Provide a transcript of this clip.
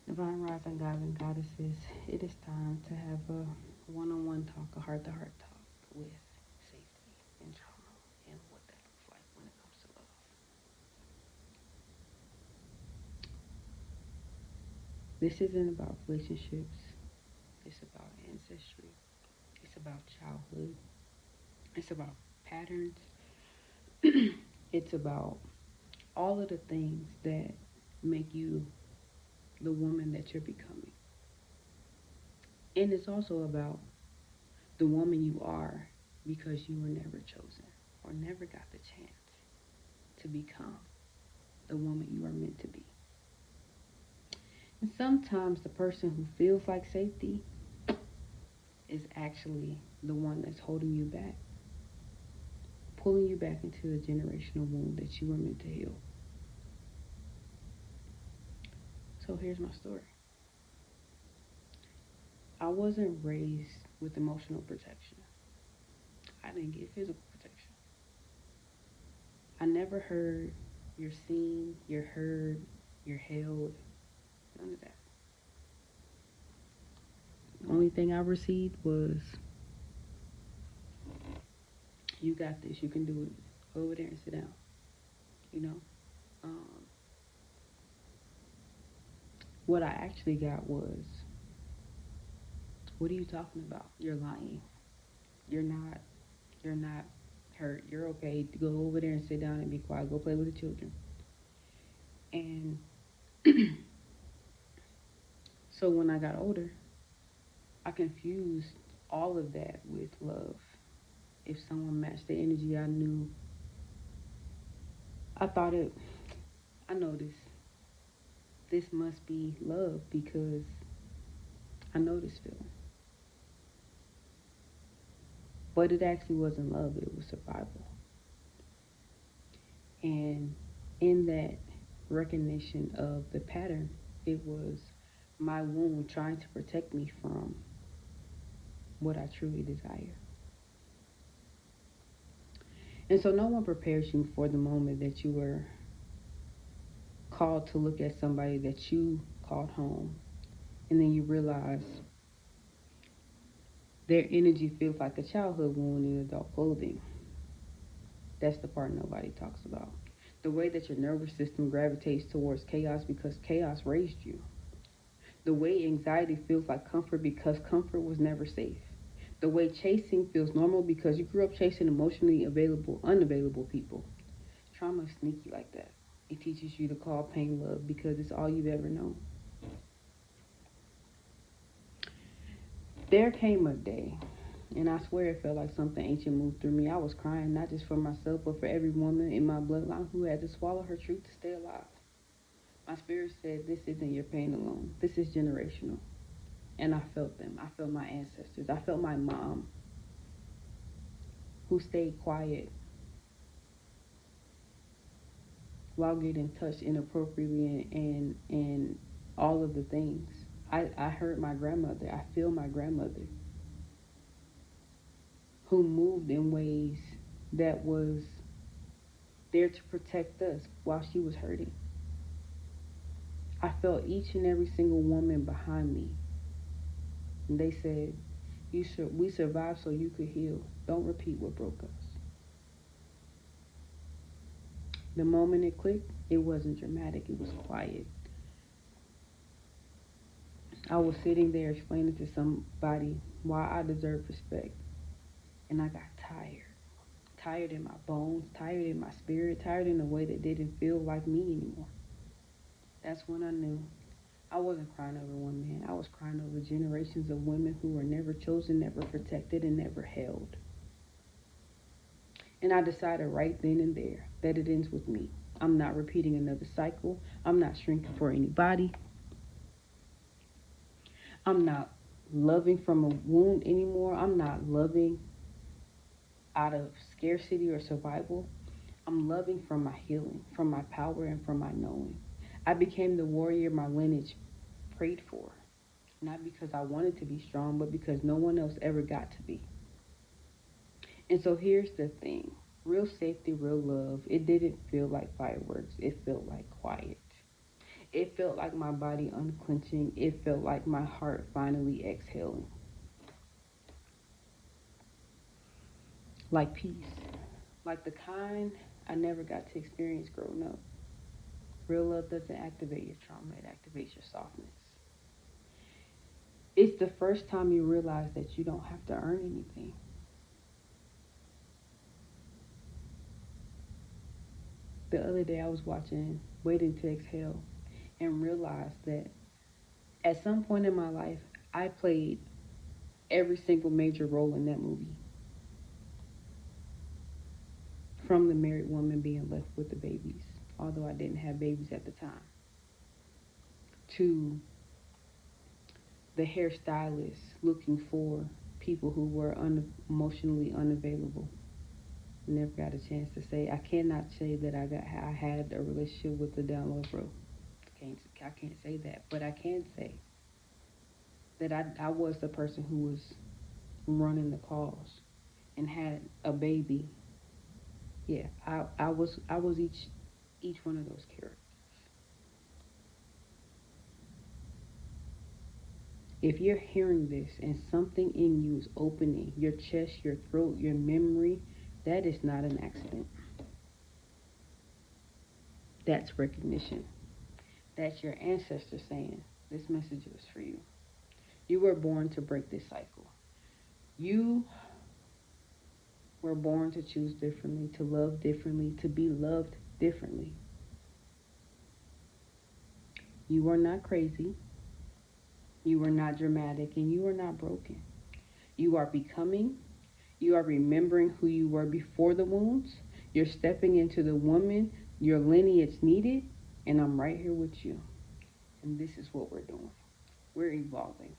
Divine Rising gods and goddesses, it is time to have a one-on-one talk, a heart-to-heart talk with safety and trauma and what that looks like when it comes to love. This isn't about relationships. It's about ancestry. It's about childhood. It's about patterns. It's about all of the things that make you the woman that you're becoming. And it's also about the woman you are because you were never chosen or never got the chance to become the woman you are meant to be. And sometimes the person who feels like safety is actually the one that's holding you back, pulling you back into the generational wound that you were meant to heal. So here's my story. I wasn't raised with emotional protection. I didn't get physical protection. I never heard you're seen, you're heard, you're held, none of that. The only thing I received was, you got this, you can do it. Go over there and sit down. You know, um, what I actually got was, what are you talking about? You're lying. You're not. You're not hurt. You're okay. Go over there and sit down and be quiet. Go play with the children. And so when I got older, I confused all of that with love. If someone matched the energy I knew, I thought it, I know this. This must be love because I know this feeling. But it actually wasn't love, it was survival. And in that recognition of the pattern, it was my wound trying to protect me from what I truly desire. And so no one prepares you for the moment that you were called to look at somebody that you called home. And then you realize their energy feels like a childhood wound in adult clothing. That's the part nobody talks about. The way that your nervous system gravitates towards chaos because chaos raised you. The way anxiety feels like comfort because comfort was never safe. The way chasing feels normal because you grew up chasing emotionally available, unavailable people. Trauma is sneaky like that. It teaches you to call pain love because it's all you've ever known. There came a day, and I swear it felt like something ancient moved through me. I was crying, not just for myself, but for every woman in my bloodline who had to swallow her truth to stay alive. My spirit said, this isn't your pain alone. This is generational. And I felt them. I felt my ancestors. I felt my mom who stayed quiet while getting touched inappropriately and all of the things. I heard my grandmother. I feel my grandmother who moved in ways that was there to protect us while she was hurting. I felt each and every single woman behind me. And they said, we survived so you could heal. Don't repeat what broke us. The moment it clicked, it wasn't dramatic, it was quiet. I was sitting there explaining to somebody why I deserve respect. And I got tired. Tired in my bones, tired in my spirit, tired in a way that didn't feel like me anymore. That's when I knew I wasn't crying over one man. I was crying over generations of women who were never chosen, never protected, and never held. And I decided right then and there that it ends with me. I'm not repeating another cycle. I'm not shrinking for anybody. I'm not loving from a wound anymore. I'm not loving out of scarcity or survival. I'm loving from my healing, from my power, and from my knowing. I became the warrior my lineage prayed for. Not because I wanted to be strong, but because no one else ever got to be. And so here's the thing, real safety, real love, it didn't feel like fireworks, it felt like quiet. It felt like my body unclenching. It felt like my heart finally exhaling. Like peace. Like the kind I never got to experience growing up. Real love doesn't activate your trauma, it activates your softness. It's the first time you realize that you don't have to earn anything. The other day I was watching Waiting to Exhale and realized that at some point in my life, I played every single major role in that movie. From the married woman being left with the babies, although I didn't have babies at the time, to the hairstylist looking for people who were emotionally unavailable. Never got a chance to say. I cannot say that I had a relationship with the down low bro. I can't say that, but I can say that I was the person who was running the calls and had a baby. Yeah, I was each one of those characters. If you're hearing this and something in you is opening, your chest, your throat, your memory, that is not an accident. That's recognition. That's your ancestors saying, this message was for you. You were born to break this cycle. You were born to choose differently, to love differently, to be loved differently. You are not crazy. You are not dramatic, and you are not broken. You are becoming. You are remembering who you were before the wounds. You're stepping into the woman your lineage needed, and I'm right here with you. And this is what we're doing. We're evolving